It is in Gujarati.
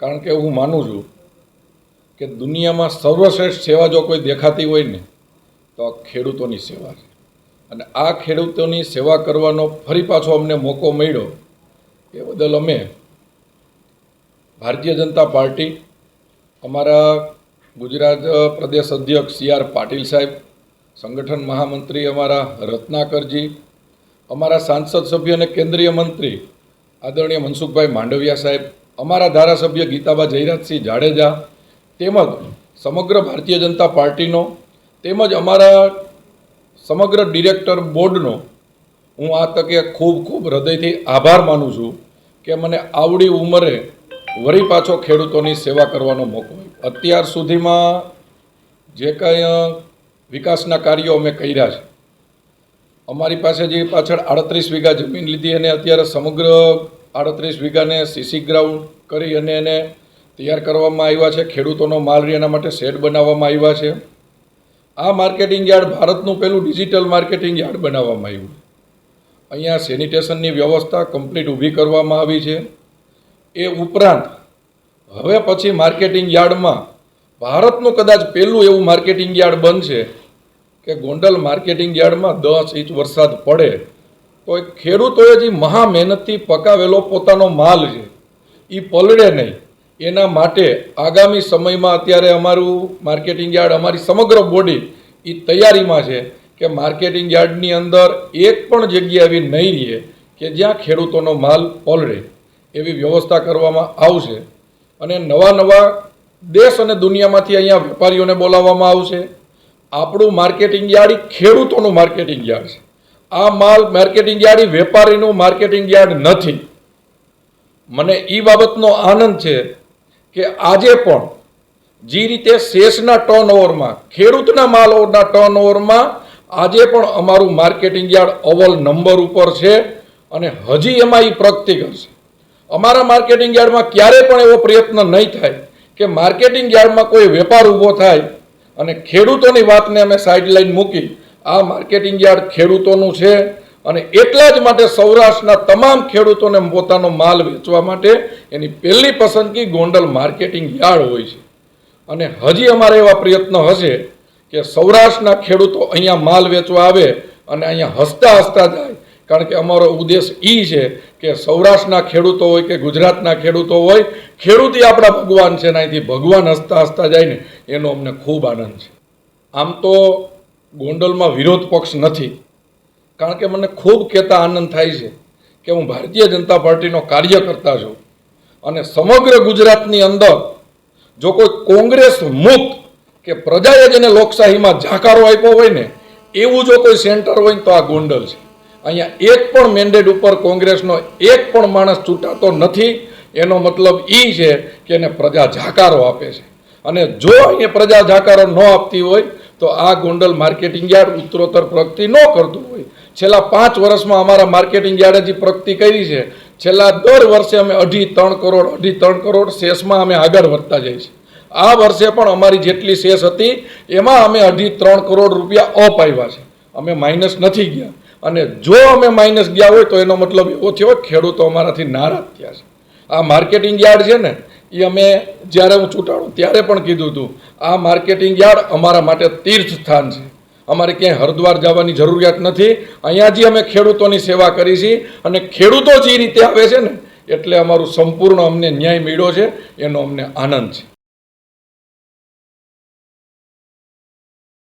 કારણ કે હું માનું છું કે દુનિયામાં સર્વશ્રેષ્ઠ સેવા જો કોઈ દેખાતી હોય ને તો આ ખેડૂતોની સેવા છે. અને આ ખેડૂતોની સેવા કરવાનો ફરી પાછો અમને મોકો મળ્યો એ બદલ અમે ભારતીય જનતા પાર્ટી, અમારા ગુજરાત પ્રદેશ અધ્યક્ષ સી.આર. પાટીલ સાહેબ, સંગઠન મહામંત્રી અમારા રત્નાકરજી, અમારા સાંસદ સભ્ય અને કેન્દ્રીય મંત્રી આદરણીય મનસુખભાઈ માંડવિયા સાહેબ, અમારા ધારાસભ્ય ગીતાબા જયરાજસિંહ જાડેજા, તેમજ સમગ્ર ભારતીય જનતા પાર્ટીનો તેમજ અમારા સમગ્ર ડિરેક્ટર બોર્ડનો હું આ તકે ખૂબ ખૂબ હૃદયથી આભાર માનું છું કે મને આવડી ઉંમરે વળી પાછો ખેડૂતોની સેવા કરવાનો મોકો મળ્યો. અત્યાર સુધીમાં જે કંઈ વિકાસના કાર્યો અમે કર્યા છે, અમારી પાસે જે પાછળ 38 વીઘા જમીન લીધી અને અત્યારે સમગ્ર 38 વીઘાને સીસી ગ્રાઉન્ડ કરી અને એને તૈયાર કરવામાં આવ્યા છે. ખેડૂતોનો માલ રહે એના માટે શેડ બનાવવામાં આવ્યા છે. આ માર્કેટિંગ યાર્ડ ભારતનું પહેલું ડિજિટલ માર્કેટિંગ યાર્ડ બનાવવામાં આવ્યું. અહીંયા સેનિટેશનની વ્યવસ્થા કમ્પ્લીટ ઊભી કરવામાં આવી છે. એ ઉપરાંત હવે પછી માર્કેટિંગ યાર્ડમાં ભારતનું કદાચ પહેલું એવું માર્કેટિંગ યાર્ડ બનશે કે ગોંડલ માર્કેટિંગ યાર્ડમાં 10 ઇંચ વરસાદ પડે તો ખેડૂતોએ જે મહા મહેનતથી પકાવેલો પોતાનો માલ છે એ પલળે નહીં. એના માટે આગામી સમયમાં અત્યારે અમારું માર્કેટિંગ યાર્ડ, અમારી સમગ્ર બોડી એ તૈયારીમાં છે કે માર્કેટિંગ યાર્ડની અંદર એક પણ જગ્યા એવી નહીં રહે કે જ્યાં ખેડૂતોનો માલ પલળે. એવી વ્યવસ્થા કરવામાં આવશે. અને નવા દેશ અને દુનિયામાંથી અહીંયા વેપારીઓને બોલાવવામાં આવશે. આપણું માર્કેટિંગ યાર્ડ ખેડૂતોનું માર્કેટિંગ યાર્ડ છે. આ માલ માર્કેટિંગ યાર્ડ વેપારીનું માર્કેટિંગ યાર્ડ નથી. મને એ બાબતનો આનંદ છે કે આજે પણ જે રીતે શેષના ટર્નઓવરમાં, ખેડૂતના માલના ટર્નઓવરમાં આજે પણ અમારું માર્કેટિંગ યાર્ડ અવ્વલ નંબર ઉપર છે અને હજી એમાં એ પ્રગતિ કરશે. અમારા માર્કેટિંગ યાર્ડમાં ક્યારેય પણ એવો પ્રયત્ન નહીં થાય કે માર્કેટિંગ યાર્ડમાં કોઈ વેપાર ઊભો થાય અને ખેડૂતોની વાતને અમે સાઇડલાઇન મૂકી. આ માર્કેટિંગ યાર્ડ ખેડૂતોનું છે અને એટલા જ માટે સૌરાષ્ટ્રના તમામ ખેડૂતોને પોતાનો માલ વેચવા માટે એની પહેલી પસંદગી ગોંડલ માર્કેટિંગ યાર્ડ હોય છે. અને હજી અમારે એવા પ્રયત્નો હશે કે સૌરાષ્ટ્રના ખેડૂતો અહીંયા માલ વેચવા આવે અને અહીંયા હસતા હસતા જાય. કારણ કે અમારો ઉદ્દેશ એ છે કે સૌરાષ્ટ્રના ખેડૂતો હોય કે ગુજરાતના ખેડૂતો હોય, ખેડૂતી આપણા ભગવાન છે ને અહીંથી ભગવાન હસતા હસતા જાય ને એનો અમને ખૂબ આનંદ છે. આમ તો ગોંડલમાં વિરોધ પક્ષ નથી, કારણ કે મને ખૂબ કહેતા આનંદ થાય છે કે હું ભારતીય જનતા પાર્ટીનો કાર્યકર્તા છું અને સમગ્ર ગુજરાતની અંદર જો કોઈ કોંગ્રેસ મુક્ત કે પ્રજાએ જેને લોકશાહીમાં જાકારો આપ્યો હોય ને એવું જો કોઈ સેન્ટર હોય ને તો આ ગોંડલ છે. અહીંયા એક પણ મેન્ડેટ ઉપર કોંગ્રેસનો એક પણ માણસ છૂટાતો નથી. એનો મતલબ એ છે કે એને પ્રજા જાકારો આપે છે. અને જો અહીંયા પ્રજા જાકારો ન આપતી હોય તો આ ગોંડલ માર્કેટિંગ યાર્ડ ઉત્તરોત્તર પ્રગતિ ન કરતું હોય. છેલ્લા 5 વર્ષમાં અમારા માર્કેટિંગ યાર્ડે જે પ્રગતિ કરી છે, છેલ્લા દર વર્ષે અમે 2.5-3 કરોડ શેષમાં અમે આગળ વધતા જઈએ છીએ. આ વર્ષે પણ અમારી જેટલી શેષ હતી એમાં અમે 2.5-3 કરોડ રૂપિયા અપ આવ્યા છે. અમે માઇનસ નથી ગયા. અને જો અમે માઇનસ ગયા હોય તો એનો મતલબ એવો થયો ખેડૂતો અમારાથી નારાજ થયા છે. આ માર્કેટિંગ યાર્ડ છે ને એ અમે જ્યારે હું ચૂંટાડું ત્યારે પણ કીધું હતું, આ માર્કેટિંગ યાર્ડ અમારા માટે તીર્થ સ્થાન છે. અમારે ક્યાંય હરિદ્વાર જવાની જરૂરિયાત નથી. અહીંયા જે અમે ખેડૂતોની સેવા કરી છે અને ખેડૂતો જે રીતે આવે છે ને એટલે અમારું સંપૂર્ણ અમને ન્યાય મળ્યો છે, એનો અમને આનંદ છે.